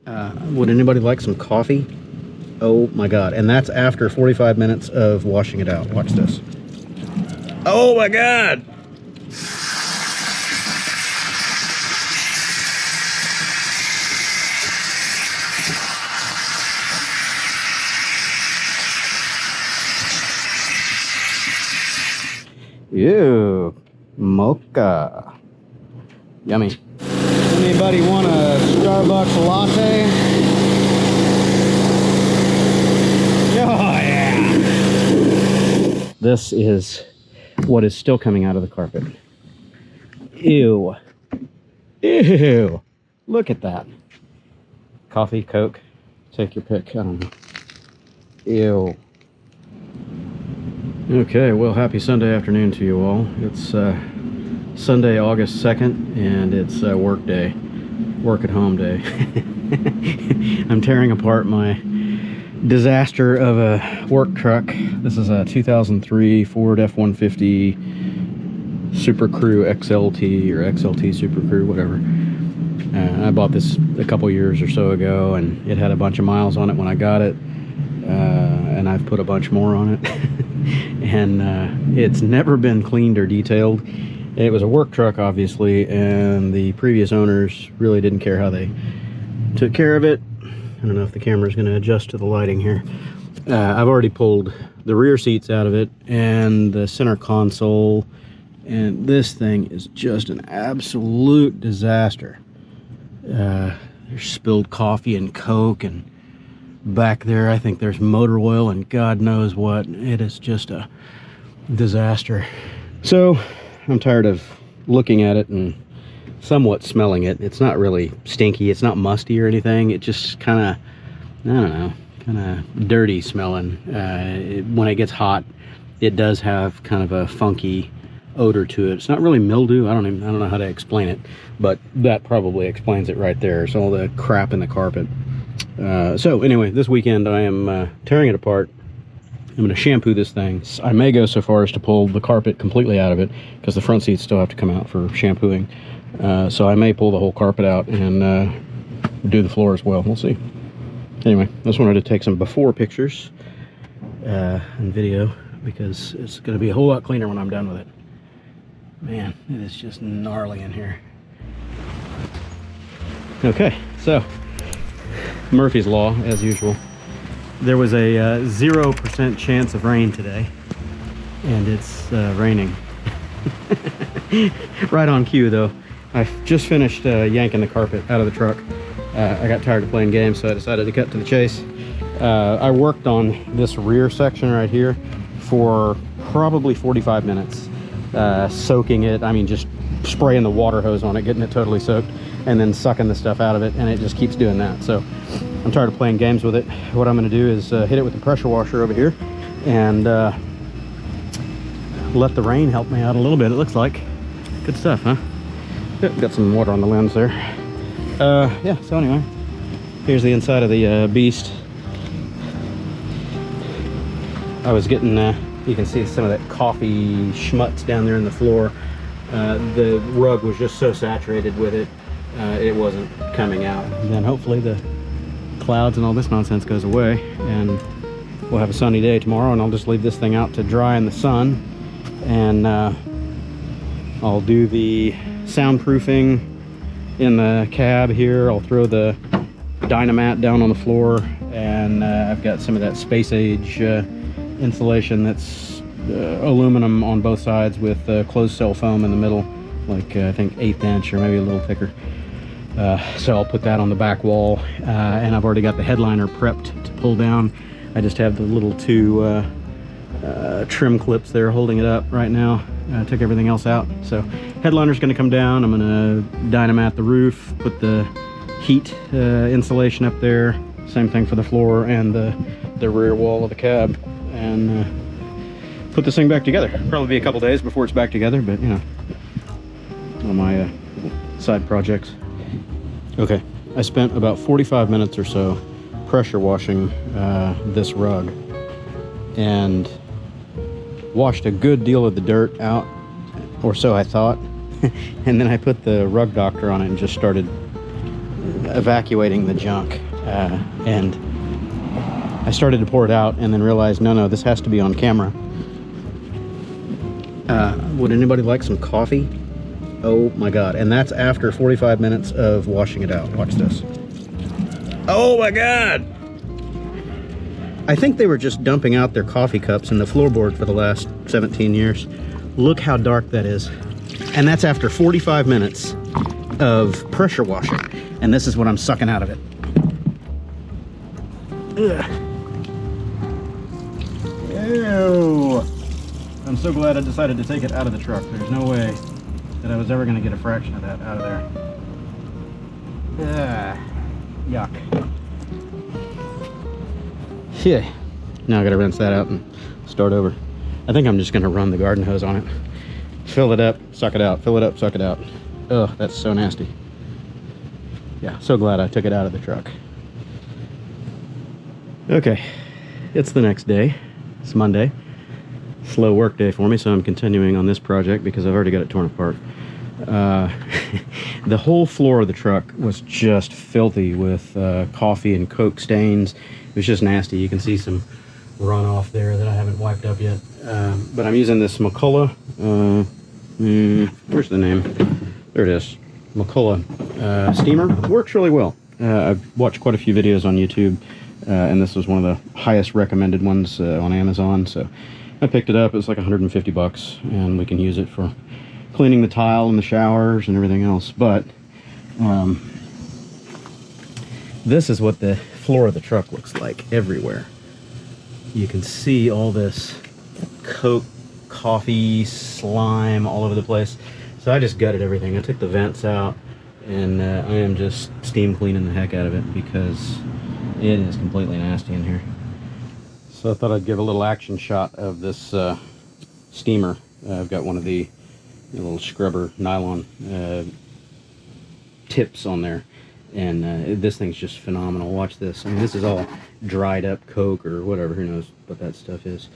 Would anybody like some coffee? Oh my God. And that's after 45 minutes of washing it out. Watch this. Oh my God. Ew, mocha. Yummy. Anybody want a Starbucks latte? Oh yeah. This is what is still coming out of the carpet. Ew. Ew. Look at that. Coffee, Coke, take your pick. I don't know. Ew. Okay, well, happy Sunday afternoon to you all. It's Sunday, August 2nd, and it's work day, work at home day. I'm tearing apart my disaster of a work truck. This is a 2003 Ford F-150 SuperCrew XLT or XLT SuperCrew, whatever. I bought this a couple years or so ago, and it had a bunch of miles on it when I got it, and I've put a bunch more on it. And it's never been cleaned or detailed. It was a work truck, obviously, and the previous owners really didn't care how they took care of it. I don't know if the camera's going to adjust to the lighting here. I've already pulled the rear seats out of it and the center console, and this thing is just an absolute disaster. There's spilled coffee and Coke, and back there I think there's motor oil and God knows what. It is just a disaster. So I'm tired of looking at it and somewhat smelling it. It's not really stinky, it's not musty or anything. It just kind of, I don't know, kind of dirty smelling. When it gets hot, it does have kind of a funky odor to it. It's not really mildew. I don't know how to explain it, but that probably explains it right there. It's all the crap in the carpet. So anyway, this weekend I am tearing it apart. I'm going to shampoo this thing. I may go so far as to pull the carpet completely out of it, because the front seats still have to come out for shampooing. So I may pull the whole carpet out and do the floor as well. We'll see. Anyway, I just wanted to take some before pictures and video, because it's going to be a whole lot cleaner when I'm done with it. Man, it is just gnarly in here. Okay, so Murphy's Law, as usual. There was a 0% chance of rain today, and it's raining. Right on cue, though. I just finished yanking the carpet out of the truck. I got tired of playing games, so I decided to cut to the chase. I worked on this rear section right here for probably 45 minutes, soaking it. I mean, just spraying the water hose on it, getting it totally soaked, and then sucking the stuff out of it, and it just keeps doing that. So I'm tired of playing games with it. What I'm going to do is hit it with the pressure washer over here and let the rain help me out a little bit, it looks like. Good stuff, huh? Yep, got some water on the lens there. Yeah, so anyway, here's the inside of the beast. I was getting, you can see some of that coffee schmutz down there in the floor. The rug was just so saturated with it, it wasn't coming out. And then hopefully the clouds and all this nonsense goes away, and we'll have a sunny day tomorrow, and I'll just leave this thing out to dry in the sun, and I'll do the soundproofing in the cab here. I'll throw the Dynamat down on the floor, and I've got some of that space age insulation that's aluminum on both sides with closed cell foam in the middle, like I think 1/8 inch or maybe a little thicker. So I'll put that on the back wall, and I've already got the headliner prepped to pull down. I just have the little two trim clips there holding it up right now. I took everything else out. So headliner's going to come down. I'm going to Dynamat the roof, put the heat insulation up there. Same thing for the floor and the rear wall of the cab, and put this thing back together. Probably be a couple days before it's back together, but you know, all my side projects. Okay, I spent about 45 minutes or so pressure washing this rug, and washed a good deal of the dirt out, or so I thought. And then I put the rug doctor on it and just started evacuating the junk, and I started to pour it out and then realized, no, this has to be on camera. Would anybody like some coffee? Oh my God. And that's after 45 minutes of washing it out. Watch this. Oh my God. I think they were just dumping out their coffee cups in the floorboard for the last 17 years. Look how dark that is. And that's after 45 minutes of pressure washing. And this is what I'm sucking out of it. Ugh. Ew. I'm so glad I decided to take it out of the truck. There's no way that I was ever going to get a fraction of that out of there. Yuck. Yeah. Now I got to rinse that out and start over. I think I'm just going to run the garden hose on it. Fill it up, suck it out. Fill it up, suck it out. Ugh, that's so nasty. Yeah, so glad I took it out of the truck. Okay, it's the next day. It's Monday. Slow work day for me, so I'm continuing on this project because I've already got it torn apart. The whole floor of the truck was just filthy with coffee and Coke stains. It was just nasty. You can see some runoff there that I haven't wiped up yet. But I'm using this mocha. Where's the name? There it is. Mocha steamer. Works really well. I've watched quite a few videos on YouTube, and this was one of the highest recommended ones on Amazon. So I picked it up. It was like 150 bucks, and we can use it for cleaning the tile and the showers and everything else. But this is what the floor of the truck looks like everywhere. You can see all this Coke, coffee, slime all over the place. So I just gutted everything. I took the vents out, and I am just steam cleaning the heck out of it because it is completely nasty in here. So I thought I'd give a little action shot of this steamer. I've got one of the little scrubber nylon tips on there, and this thing's just phenomenal. Watch this. I mean, this is all dried up Coke or whatever. Who knows what that stuff is.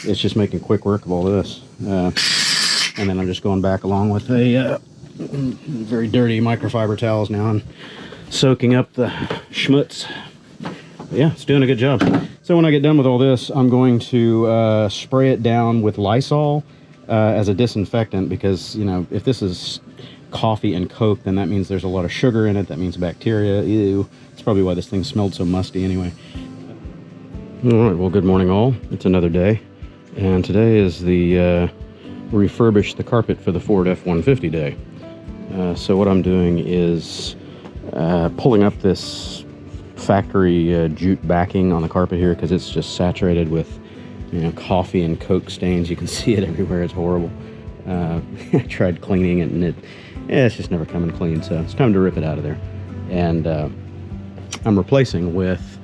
It's just making quick work of all this. And then I'm just going back along with a very dirty microfiber towels now and soaking up the schmutz. But yeah, it's doing a good job. So when I get done with all this, I'm going to spray it down with Lysol as a disinfectant, because, you know, if this is coffee and Coke, then that means there's a lot of sugar in it. That means bacteria. Ew. That's probably why this thing smelled so musty anyway. All right, well, good morning all. It's another day. And today is the refurbish the carpet for the Ford F-150 day. So what I'm doing is pulling up this factory jute backing on the carpet here, because it's just saturated with, you know, coffee and Coke stains. You can see it everywhere. It's horrible. I tried cleaning it, and it's just never coming clean. So it's time to rip it out of there. And I'm replacing with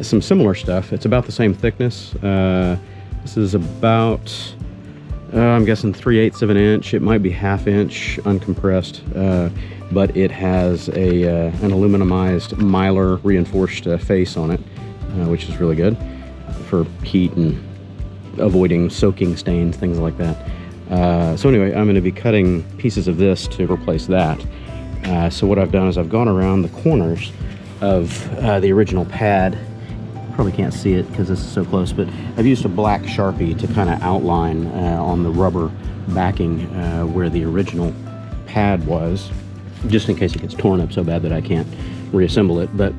some similar stuff. It's about the same thickness. This is about, I'm guessing 3/8 of an inch. It might be 1/2 inch uncompressed, but it has an aluminumized mylar reinforced face on it, which is really good for heat and avoiding soaking stains, things like that. So anyway, I'm going to be cutting pieces of this to replace that. So what I've done is I've gone around the corners of the original pad. Probably can't see it because this is so close, but I've used a black Sharpie to kind of outline on the rubber backing where the original pad was, just in case it gets torn up so bad that I can't reassemble it. But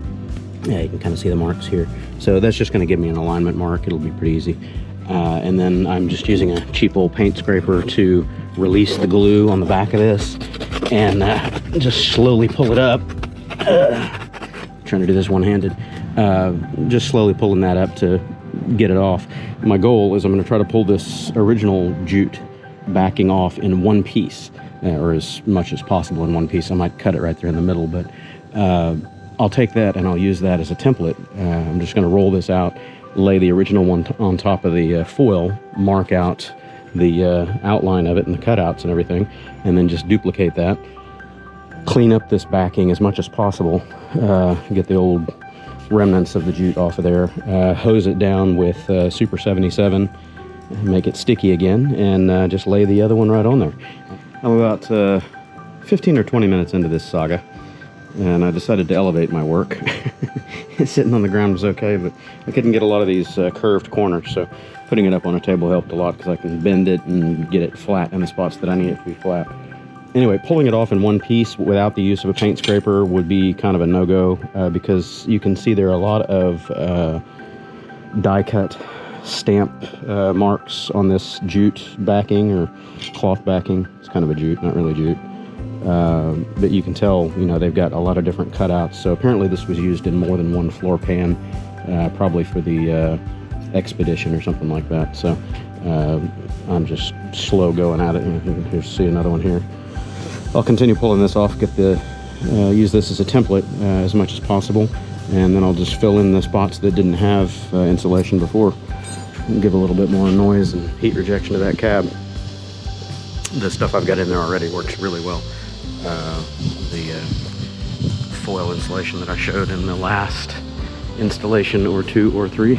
yeah, you can kind of see the marks here. So that's just going to give me an alignment mark. It'll be pretty easy. And then I'm just using a cheap old paint scraper to release the glue on the back of this and just slowly pull it up. Trying to do this one-handed. Just slowly pulling that up to get it off. My goal is I'm going to try to pull this original jute backing off in one piece. or as much as possible in one piece. I might cut it right there in the middle, but I'll take that and I'll use that as a template. I'm just going to roll this out, lay the original one on top of the foil, mark out the outline of it and the cutouts and everything, and then just duplicate that. Clean up this backing as much as possible, get the old remnants of the jute off of there, hose it down with Super 77, make it sticky again, and just lay the other one right on there. I'm about 15 or 20 minutes into this saga, and I decided to elevate my work. Sitting on the ground was okay, but I couldn't get a lot of these curved corners, so putting it up on a table helped a lot because I can bend it and get it flat in the spots that I need it to be flat. Anyway, pulling it off in one piece without the use of a paint scraper would be kind of a no-go, because you can see there are a lot of die-cut stamp marks on this jute backing or cloth backing. It's kind of a jute, not really jute. But you can tell, you know, they've got a lot of different cutouts. So apparently this was used in more than one floor pan, probably for the expedition or something like that. So I'm just slow going at it. You can see another one here. I'll continue pulling this off, get the use this as a template as much as possible, and then I'll just fill in the spots that didn't have insulation before and give a little bit more noise and heat rejection to that cab. The stuff I've got in there already works really well. The foil insulation that I showed in the last installation or 2 or 3.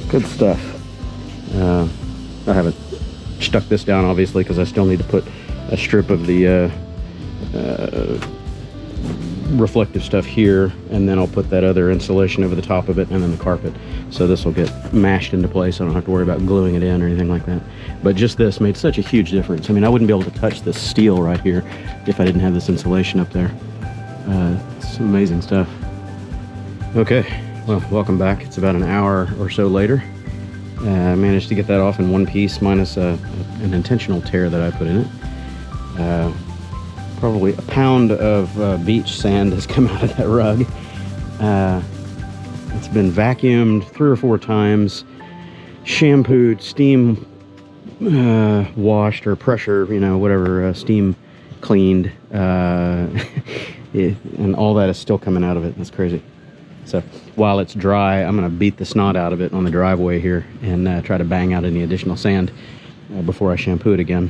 Good stuff. I haven't stuck this down obviously because I still need to put a strip of the reflective stuff here, and then I'll put that other insulation over the top of it, and then the carpet. So this will get mashed into place. I don't have to worry about gluing it in or anything like that. But just this made such a huge difference. I mean, I wouldn't be able to touch this steel right here if I didn't have this insulation up there. It's amazing stuff. Okay, well, welcome back. It's about an hour or so later. I managed to get that off in one piece, minus an intentional tear that I put in it. Probably a pound of beach sand has come out of that rug. It's been vacuumed 3 or 4 times, shampooed, steam washed, or pressure, you know, whatever, steam cleaned, and all that is still coming out of it. That's crazy. So while it's dry, I'm going to beat the snot out of it on the driveway here and try to bang out any additional sand before I shampoo it again.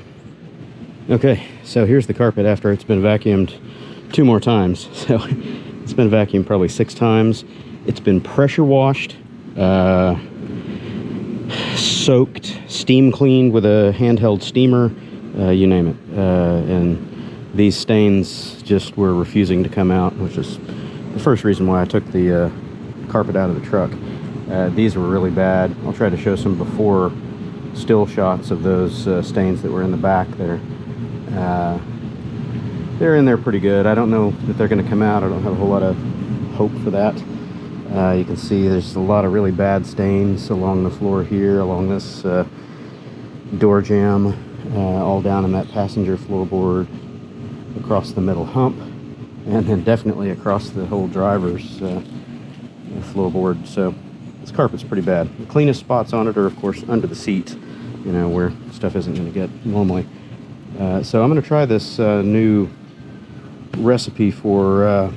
Okay, so here's the carpet after it's been vacuumed 2 more times. So it's been vacuumed probably 6 times. It's been pressure washed, soaked, steam cleaned with a handheld steamer, you name it. And these stains just were refusing to come out, which is the first reason why I took the carpet out of the truck. These were really bad. I'll try to show some before still shots of those stains that were in the back there. They're in there pretty good. I don't know that they're going to come out. I don't have a whole lot of hope for that. You can see there's a lot of really bad stains along the floor here, along this door jamb, all down in that passenger floorboard, across the middle hump, and then definitely across the whole driver's floorboard. So this carpet's pretty bad. The cleanest spots on it are, of course, under the seat, you know, where stuff isn't going to get normally. So I'm going to try this new recipe for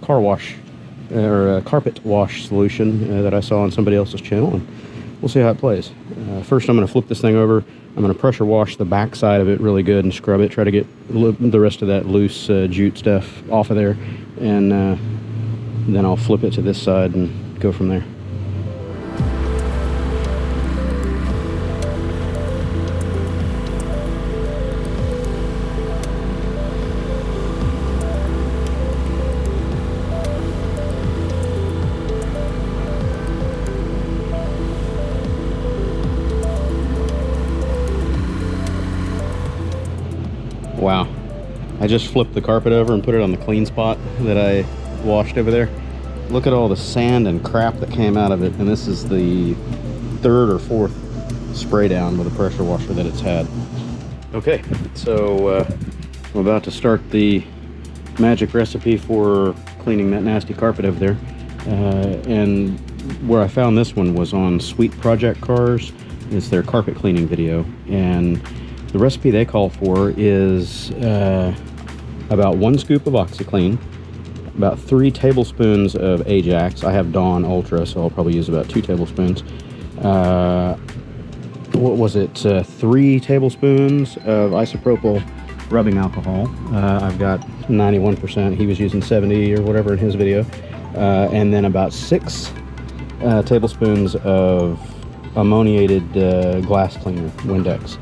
car wash, or carpet wash solution that I saw on somebody else's channel, and we'll see how it plays. First, I'm going to flip this thing over. I'm going to pressure wash the back side of it really good and scrub it, try to get the rest of that loose jute stuff off of there, and then I'll flip it to this side and go from there. Wow, I just flipped the carpet over and put it on the clean spot that I washed over there. Look at all the sand and crap that came out of it, and this is the 3rd or 4th spray down with a pressure washer that it's had. Okay, so I'm about to start the magic recipe for cleaning that nasty carpet over there. And where I found this one was on Sweet Project Cars. It's their carpet cleaning video, and The recipe they call for is about 1 scoop of OxiClean, about 3 tablespoons of Ajax. I have Dawn Ultra, so I'll probably use about 2 tablespoons. What was it? 3 tablespoons of isopropyl rubbing alcohol. I've got 91%. He was using 70 or whatever in his video. And then about 6 tablespoons of ammoniated glass cleaner, Windex.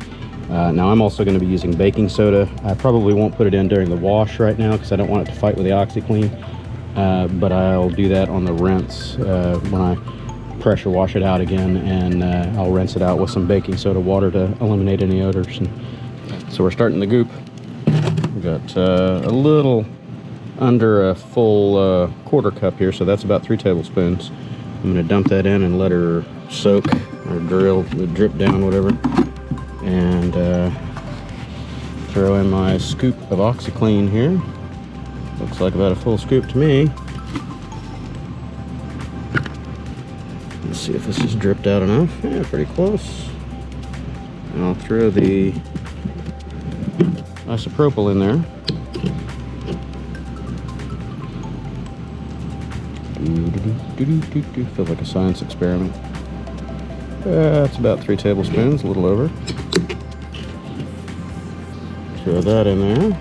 Now I'm also going to be using baking soda. I probably won't put it in during the wash right now because I don't want it to fight with the OxiClean. But I'll do that on the rinse when I pressure wash it out again, and I'll rinse it out with some baking soda water to eliminate any odors. And so we're starting the goop. We got a little under a full quarter cup here, so that's about 3 tablespoons. I'm going to dump that in and let her soak or drip down, whatever. And throw in my scoop of OxiClean here. Looks like about a full scoop to me. Let's see if this is dripped out enough. Yeah, pretty close. And I'll throw the isopropyl in there. Feels like a science experiment. That's about 3 tablespoons, a little over. Throw that in there.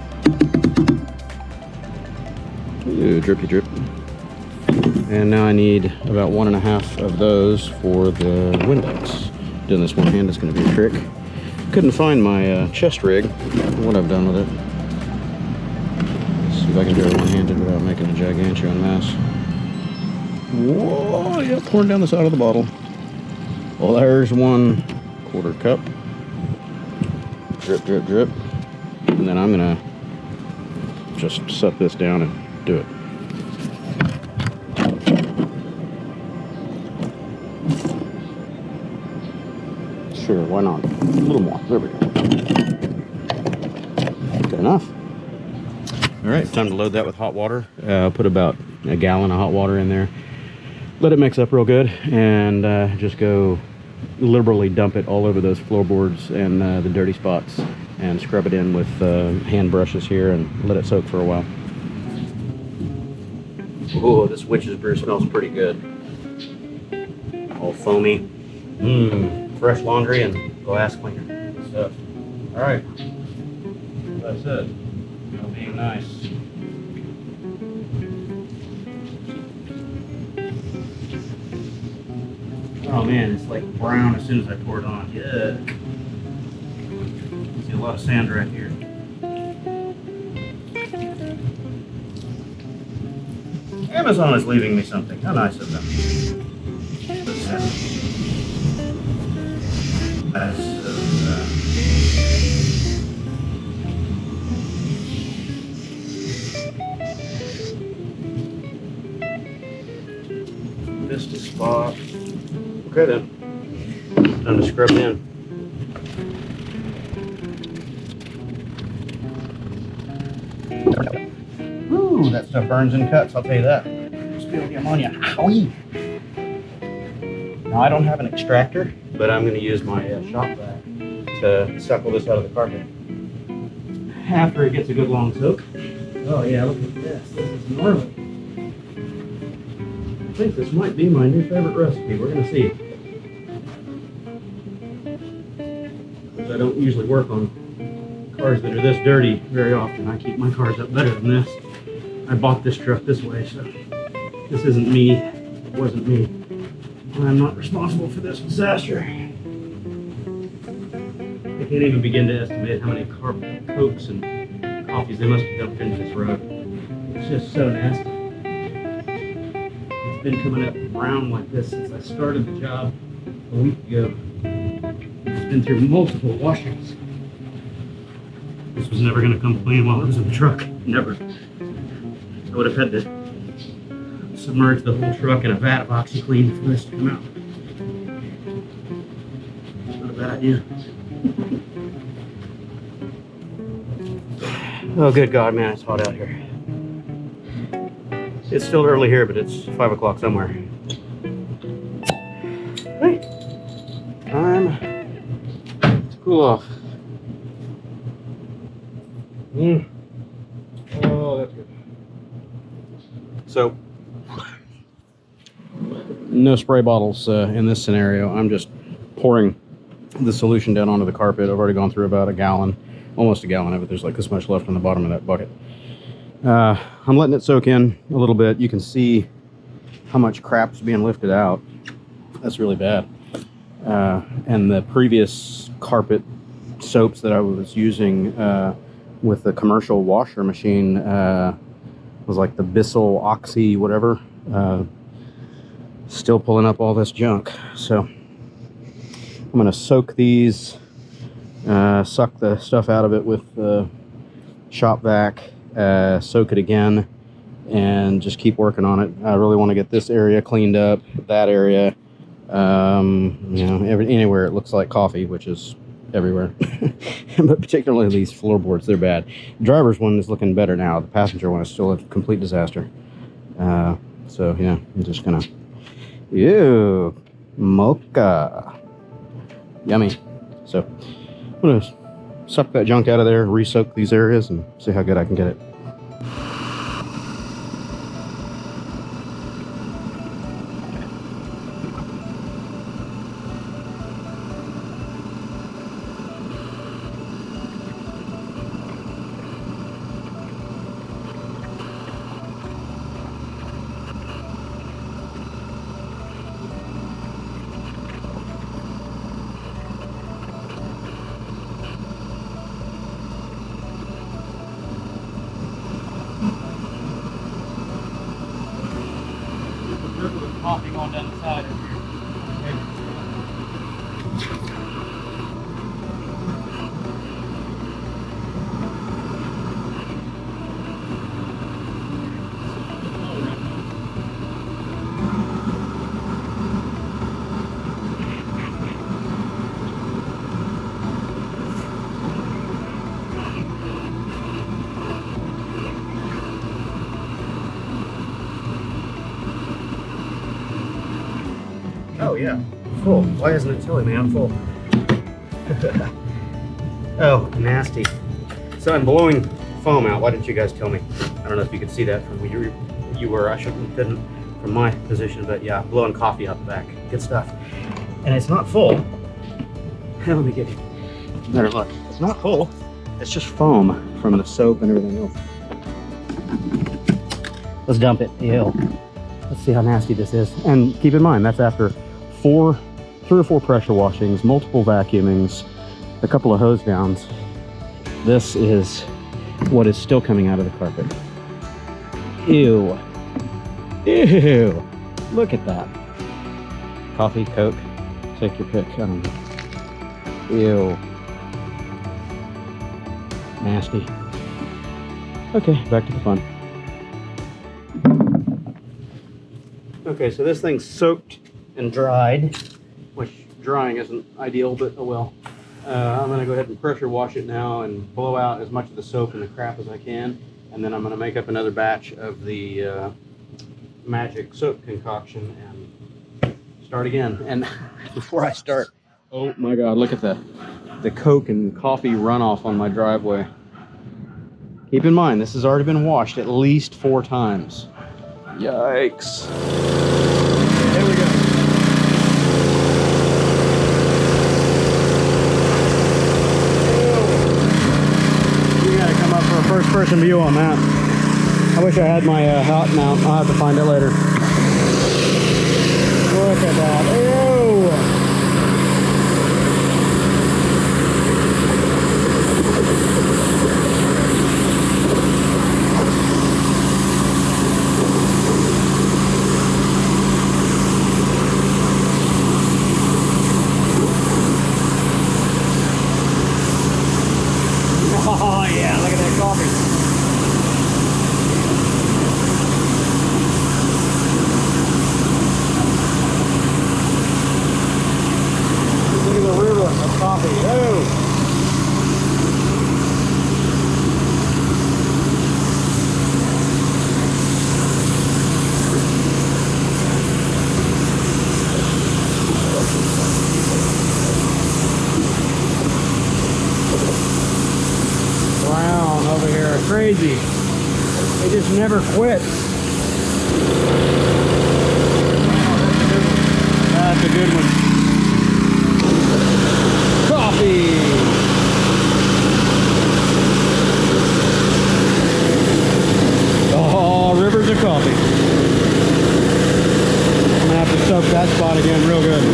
Ooh, drippy drip. And now I need about 1.5 of those for the Windex. Doing this one hand is going to be a trick. Couldn't find my chest rig. What I've done with it. Let's see if I can do it one-handed without making a gigantuan mess. Whoa, yeah, pouring down the side of the bottle. Well, there's 1/4 cup. Drip, drip, drip. And then I'm gonna just set this down and do it. Sure, why not? A little more. There we go. Good enough. All right, time to load that with hot water. I'll put about a gallon of hot water in there. Let it mix up real good, and just go liberally dump it all over those floorboards and the dirty spots, and scrub it in with hand brushes here and let it soak for a while. Oh, this witch's brew smells pretty good. All foamy. Fresh laundry and glass cleaner. Good stuff. All right. That's it. No being nice. Oh man, it's like brown as soon as I pour it on. Yeah. See a lot of sand right here. Amazon is leaving me something. How nice of them. Missed a spot. Okay then. Time to scrub it in. Ooh, that stuff burns and cuts, I'll tell you that. Spill the ammonia. Owie! Now I don't have an extractor, but I'm going to use my Shop-Vac to suckle this out of the carpet. After it gets a good long soak. Oh yeah, look at this. This is gnarly. I think this might be my new favorite recipe. We're going to see. Because I don't usually work on cars that are this dirty very often. I keep my cars up better than this. I bought this truck this way, so this isn't me. It wasn't me. I'm not responsible for this disaster. I can't even begin to estimate how many Cokes and coffees they must have dumped into this road. It's just so nasty. It's been coming up brown like this since I started the job a week ago. It's been through multiple washings. This was never going to come clean while it was in the truck. Never. I would have had to submerge the whole truck in a vat of OxiClean for this to come out. Not a bad idea. Oh, good God, man, it's hot out here. It's still early here, but it's 5 o'clock somewhere. Hey, time to cool off. Oh, that's good. So, no spray bottles in this scenario. I'm just pouring the solution down onto the carpet. I've already gone through about a gallon, almost a gallon of it. There's like this much left on the bottom of that bucket. I'm letting it soak in a little bit. You can see how much crap's being lifted out. That's really bad. And the previous carpet soaps that I was using with the commercial washer machine was like the Bissell Oxy whatever. Still pulling up all this junk. So I'm going to soak these, suck the stuff out of it with Shop-Vac, soak it again, and just keep working on it. I really want to get this area cleaned up, that area, you know, anywhere it looks like coffee, which is everywhere. But particularly these floorboards, they're bad. The driver's one is looking better now. The passenger one is still a complete disaster. So yeah, I'm just gonna, ew, mocha. Yummy. So I'm going to suck that junk out of there, re-soak these areas, and see how good I can get it. Coffee going down the side over here. Oh yeah, full. Why isn't it telling me I'm full? Oh, nasty. So I'm blowing foam out. Why didn't you guys tell me? I don't know if you could see that from where you were. I couldn't from my position, but yeah, blowing coffee out the back. Good stuff. And it's not full. Let me get you a better look. It's not full. It's just foam from the soap and everything else. Let's dump it. Ew. Let's see how nasty this is. And keep in mind, that's after 3 or 4 pressure washings, multiple vacuumings, a couple of hose downs. This is what is still coming out of the carpet. Ew. Ew. Look at that. Coffee, Coke, take your pick. I don't know. Ew. Nasty. Okay, back to the fun. Okay, so this thing's soaked and dried, which drying isn't ideal, but oh well. I'm going to go ahead and pressure wash it now and blow out as much of the soap and the crap as I can, and then I'm going to make up another batch of the magic soap concoction and start again. And before I start, oh my god, look at the Coke and coffee runoff on my driveway. Keep in mind, this has already been washed at least 4 times. Yikes. There we go. You gotta come up for a first-person view on that. I wish I had my hot mount. I'll have to find it later. Look at that. Ew! Oh yeah, look at that coffee. crazy. They just never quit. That's a good one. Coffee. Oh, rivers of coffee. I'm gonna have to soak that spot again real good.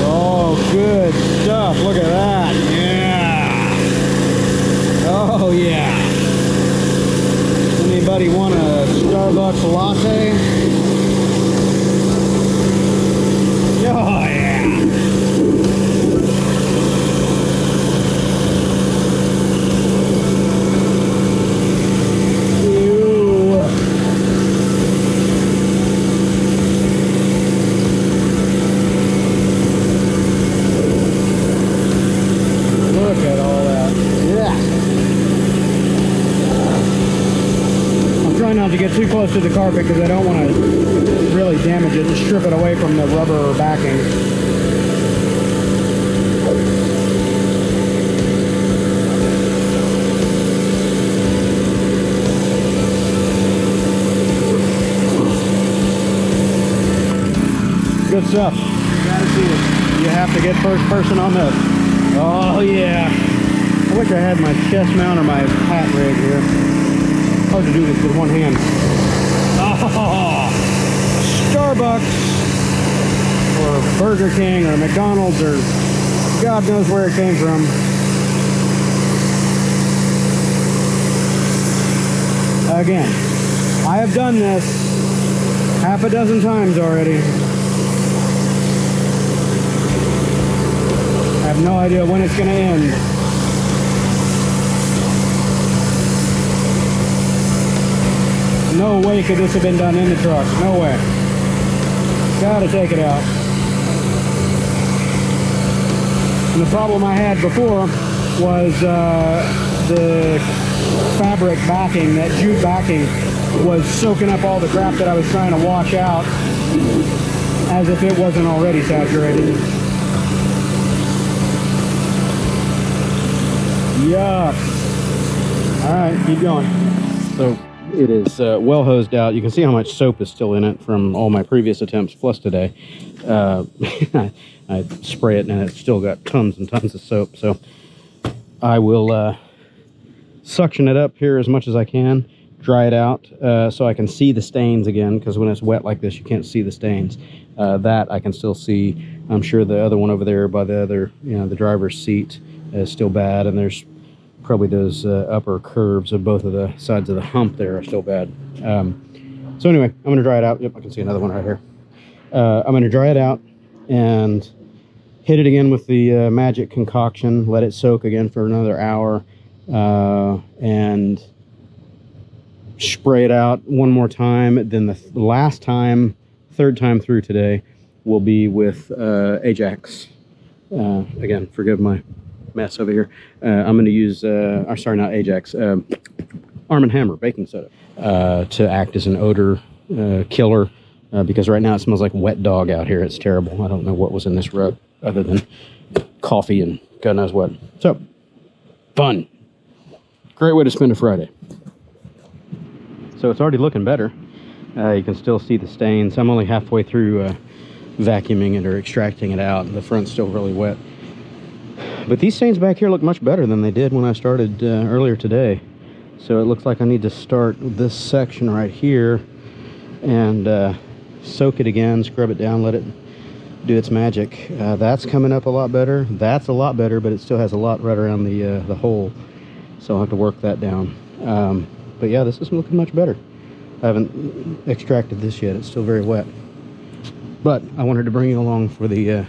Oh, good stuff. Look at that. Yeah. Oh, yeah. Anybody want a Starbucks latte? Oh, yeah. Look at all that. Yeah. I'm trying not to get too close to the carpet because I don't want to really damage it and strip it away from the rubber backing. Good stuff. You gotta see it. You have to get first person on this. Oh yeah. I wish I had my chest mount or my hat rig here. Hard to do this with one hand. Oh, Starbucks or Burger King or McDonald's or God knows where it came from. Again, I have done this half a dozen times already. I have no idea when it's going to end. No way could this have been done in the truck. No way. Gotta take it out. And the problem I had before was the fabric backing, that jute backing, was soaking up all the crap that I was trying to wash out as if it wasn't already saturated. Yuck. Alright, keep going. So it is well hosed out. You can see how much soap is still in it from all my previous attempts plus today. I spray it and it's still got tons and tons of soap. So I will suction it up here as much as I can, dry it out so I can see the stains again, because when it's wet like this you can't see the stains. That I can still see. I'm sure the other one over there by the other, the driver's seat is still bad, and there's probably those upper curves of both of the sides of the hump there are still bad. So anyway, I'm going to dry it out. Yep, I can see another one right here. I'm going to dry it out and hit it again with the magic concoction, let it soak again for another hour, and spray it out one more time. Then the last time, third time through today, will be with Ajax. Again, forgive my mess over here. I'm going to use, sorry, not Ajax, Arm & Hammer baking soda to act as an odor killer, because right now it smells like wet dog out here. It's terrible. I don't know what was in this rug other than coffee and God knows what. So, fun. Great way to spend a Friday. So it's already looking better. You can still see the stains. I'm only halfway through vacuuming it or extracting it out. The front's still really wet. But these stains back here look much better than they did when I started earlier today. So it looks like I need to start this section right here and soak it again, scrub it down, let it do its magic. That's coming up a lot better. That's a lot better, but it still has a lot right around the hole. So I'll have to work that down. But yeah, this is looking much better. I haven't extracted this yet. It's still very wet. But I wanted to bring you along for the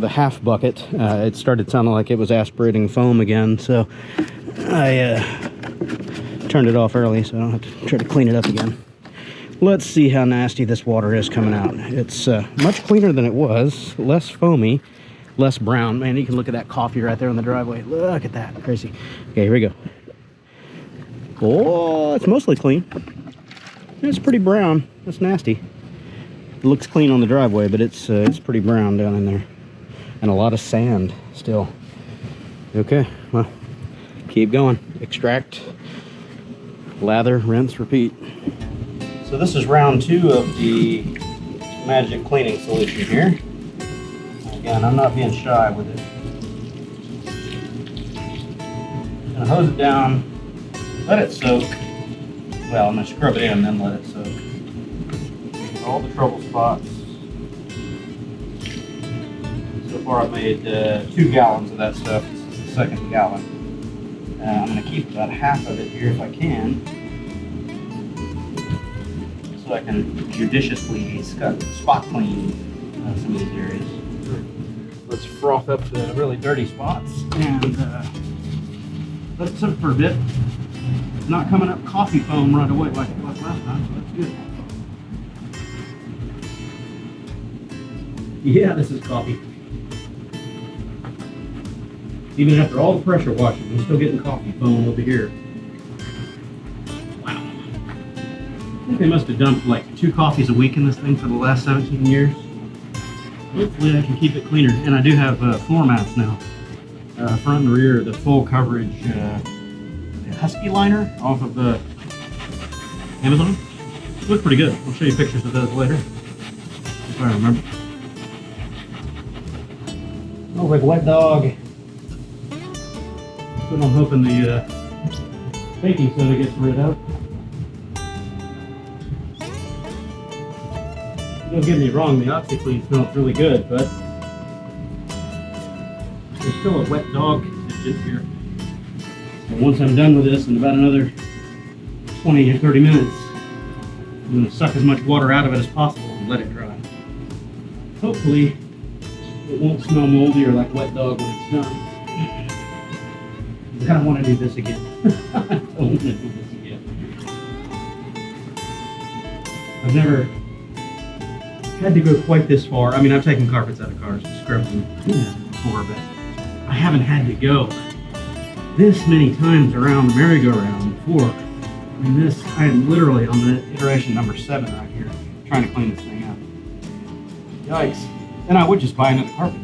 half bucket. It started sounding like it was aspirating foam again, so I turned it off early so I don't have to try to clean it up again. Let's see how nasty this water is coming out. It's much cleaner than it was, less foamy, less brown. Man, you can look at that coffee right there on the driveway. Look at that, crazy. Okay, here we go. Oh, it's mostly clean. It's pretty brown. That's nasty. It looks clean on the driveway, but it's pretty brown down in there. And a lot of sand still. Okay, well, keep going. Extract, lather, rinse, repeat. So this is round 2 of the magic cleaning solution here. Again, I'm not being shy with it. I'm gonna hose it down, let it soak. Well, I'm gonna scrub it in and then let it soak. All the trouble spots. So far I've made 2 gallons of that stuff. This is the 2nd gallon. I'm gonna keep about half of it here if I can, so I can judiciously spot clean some of these areas. Let's froth up the really dirty spots and let it soak for a bit. It's not coming up coffee foam right away like it was last time, so that's good. Yeah, this is coffee. Even after all the pressure washing, I'm still getting coffee foam over here. Wow. I think they must have dumped like 2 coffees a week in this thing for the last 17 years. Hopefully I can keep it cleaner. And I do have floor mats now. Front and rear, the full coverage Husky liner off of the Amazon. Look pretty good. I'll show you pictures of those later, if I remember. Oh, like a wet dog. That's what I'm hoping the baking soda gets rid of. Don't get me wrong, the OxiClean smells really good, but there's still a wet dog contingent here. And once I'm done with this, in about another 20 or 30 minutes, I'm going to suck as much water out of it as possible and let it dry. Hopefully, it won't smell moldy or like wet dog when it's done. I don't want to do this again. I don't want to do this again. I've never had to go quite this far. I mean, I've taken carpets out of cars and scrubbed them before, but I haven't had to go this many times around the merry-go-round before. I mean, I am literally on the iteration number 7 right here, trying to clean this thing up. Yikes. And I would just buy another carpet.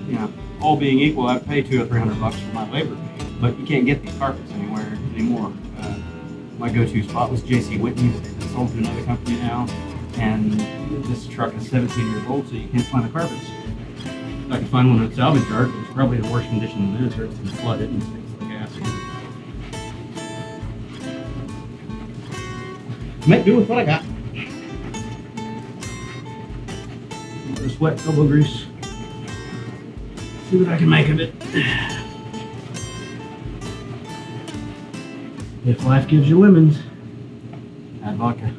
Yeah, all being equal, I'd pay $200 or $300 for my labor, but you can't get these carpets anywhere anymore. My go-to spot was J.C. Whitney's. It's sold to another company now, and this truck is 17 years old, so you can't find the carpets. If I could find one at a salvage yard, it's probably in worse condition than this, or it's been flooded and things like acid. Make do with what I got. This wet elbow grease. See what I can make of it. If life gives you lemons, add vodka.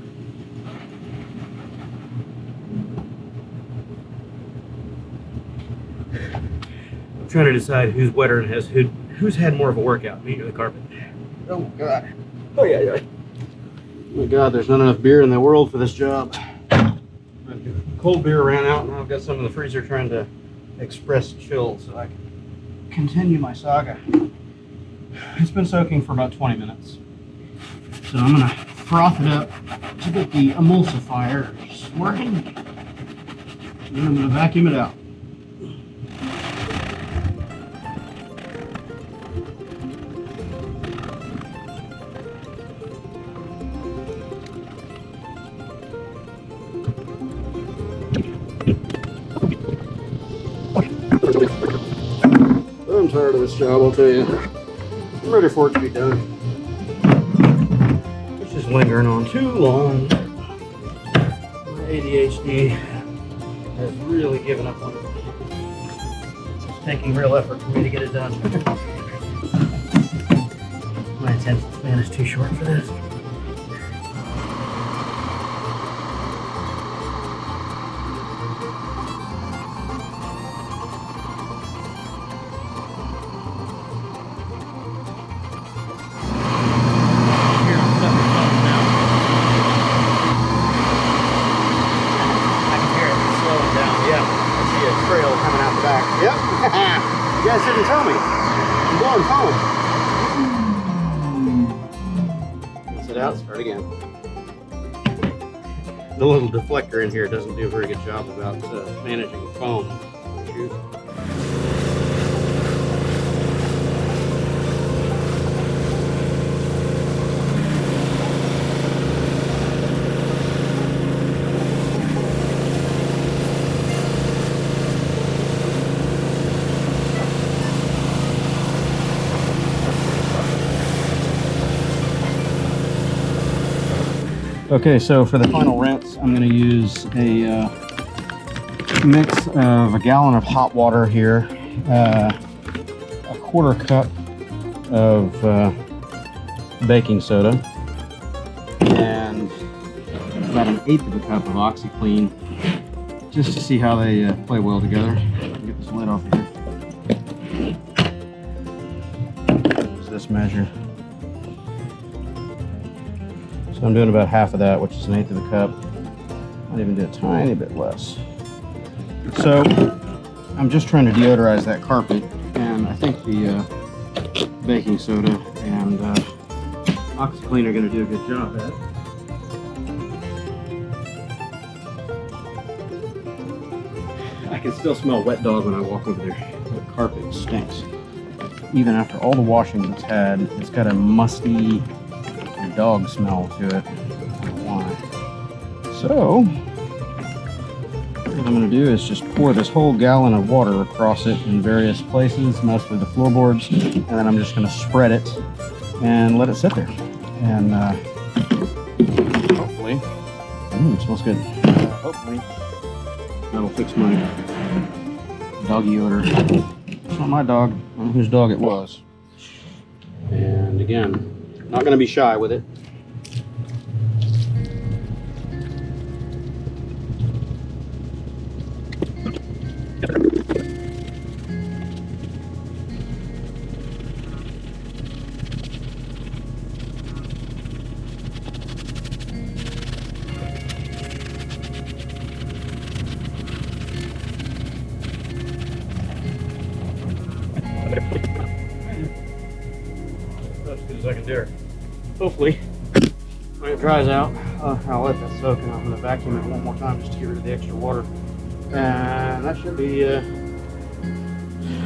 I'm trying to decide who's wetter and who's had more of a workout, me or the carpet. Oh God. Oh yeah, yeah. Oh my God, there's not enough beer in the world for this job. Cold beer ran out, and I've got some in the freezer trying to express chill so I can continue my saga. It's been soaking for about 20 minutes. So I'm going to froth it up to get the emulsifier working. And then I'm going to vacuum it out. I'm tired of this job, I'll tell you. I'm ready for it to be done. It's just lingering on too long. My ADHD has really given up on it. It's taking real effort for me to get it done. My attention span is too short for this. Yep. You guys didn't tell me. I'm blowing foam. Rinse it out, start again. The little deflector in here doesn't do a very good job about managing foam. Okay, so for the final rinse, I'm going to use a mix of a gallon of hot water here, a quarter cup of baking soda, and about an eighth of a cup of OxiClean, just to see how they play well together. Get this lid off here. Use this measure. So I'm doing about half of that, which is an eighth of a cup. Might even do a tiny bit less. So I'm just trying to deodorize that carpet, and I think the baking soda and OxiClean are going to do a good job at it. I can still smell wet dog when I walk over there. The carpet stinks. Even after all the washing it's had, it's got a musty dog smell to it. I don't know why. So what I'm going to do is just pour this whole gallon of water across it in various places, mostly the floorboards, and then I'm just going to spread it and let it sit there. And hopefully, it smells good. Hopefully that'll fix my doggy odor. It's not my dog. I don't know whose dog it was. And again, not going to be shy with it. That's as good as I can do. Hopefully, when it dries out, I'll let that soak, and I'm going to vacuum it one more time just to get rid of the extra water. And that should be,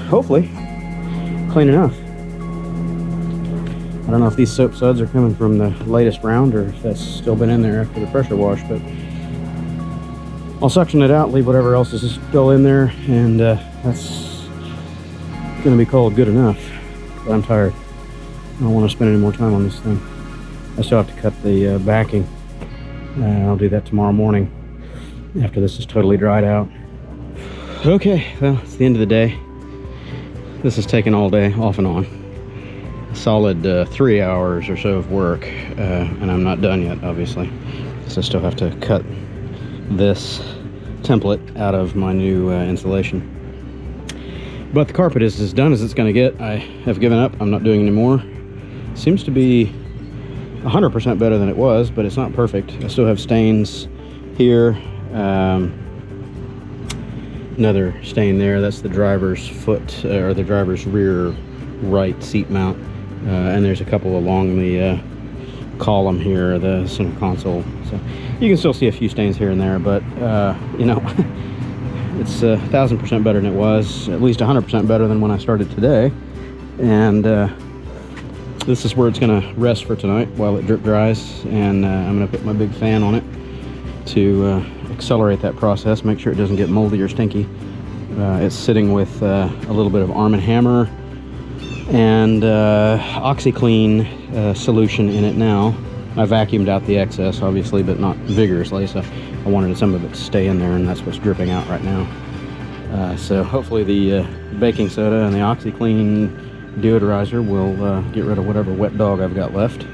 hopefully, clean enough. I don't know if these soap suds are coming from the latest round or if that's still been in there after the pressure wash, but I'll suction it out, leave whatever else is still in there, and that's going to be called good enough. But I'm tired. I don't want to spend any more time on this thing. I still have to cut the backing. I'll do that tomorrow morning after this is totally dried out. Okay, well, it's the end of the day. This has taken all day, off and on. A solid 3 hours or so of work, and I'm not done yet, obviously. So I still have to cut this template out of my new insulation. But the carpet is as done as it's going to get. I have given up. I'm not doing any more. Seems to be 100% better than it was, but it's not perfect. I still have stains here. Another stain there. That's the driver's foot, or the driver's rear right seat mount. And there's a couple along the column here, the center console. So you can still see a few stains here and there, but you know, it's 1,000% better than it was. At least 100% better than when I started today. And this is where it's going to rest for tonight while it drip dries, and I'm going to put my big fan on it to accelerate that process, make sure it doesn't get moldy or stinky. It's sitting with a little bit of Arm & Hammer and OxiClean solution in it now. I vacuumed out the excess, obviously, but not vigorously, so I wanted some of it to stay in there, and that's what's dripping out right now. So hopefully the baking soda and the OxiClean deodorizer will get rid of whatever wet dog I've got left.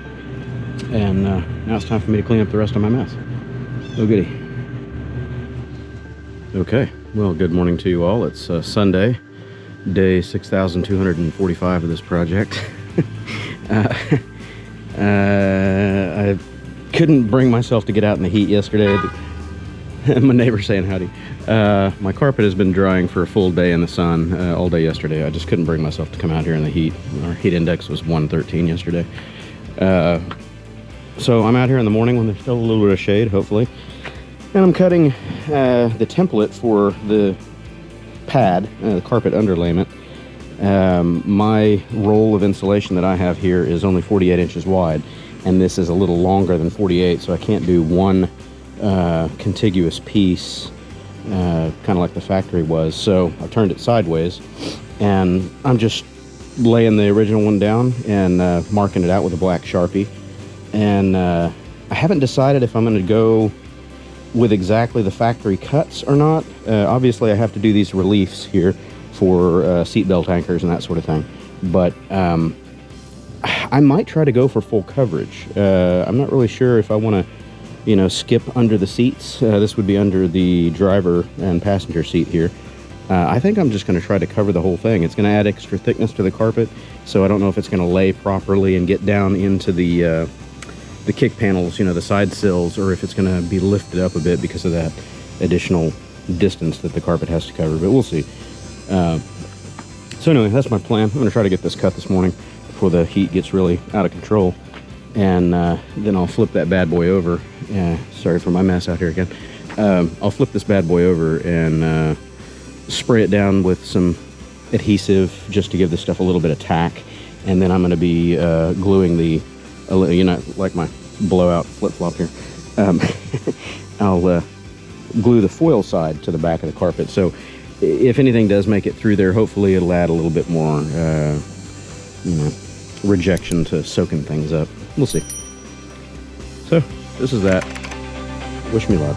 And now it's time for me to clean up the rest of my mess. Oh goody. Okay, well, good morning to you all. It's Sunday, day 6,245 of this project. I couldn't bring myself to get out in the heat yesterday. My neighbor's saying howdy. My carpet has been drying for a full day in the sun all day yesterday. I just couldn't bring myself to come out here in the heat. Our heat index was 113 yesterday. So I'm out here in the morning when there's still a little bit of shade, hopefully. And I'm cutting the template for the pad, the carpet underlayment. My roll of insulation that I have here is only 48 inches wide, and this is a little longer than 48, so I can't do one contiguous piece, kind of like the factory was. So I've turned it sideways, and I'm just laying the original one down and marking it out with a black Sharpie, and I haven't decided if I'm going to go with exactly the factory cuts or not. Obviously, I have to do these reliefs here for seatbelt anchors and that sort of thing. But I might try to go for full coverage. I'm not really sure if I want to, you know, skip under the seats. This would be under the driver and passenger seat here. I think I'm just going to try to cover the whole thing. It's going to add extra thickness to the carpet, so I don't know if it's going to lay properly and get down into the kick panels, you know, the side sills, or if it's going to be lifted up a bit because of that additional distance that the carpet has to cover, but we'll see. So anyway, that's my plan. I'm going to try to get this cut this morning before the heat gets really out of control, and then I'll flip that bad boy over. Sorry for my mess out here again. I'll flip this bad boy over and spray it down with some adhesive just to give this stuff a little bit of tack, and then I'm going to be gluing the, you know, like my blowout flip-flop here. I'll glue the foil side to the back of the carpet, so if anything does make it through there, hopefully it'll add a little bit more you know, rejection to soaking things up. We'll see. So this is that. Wish me luck.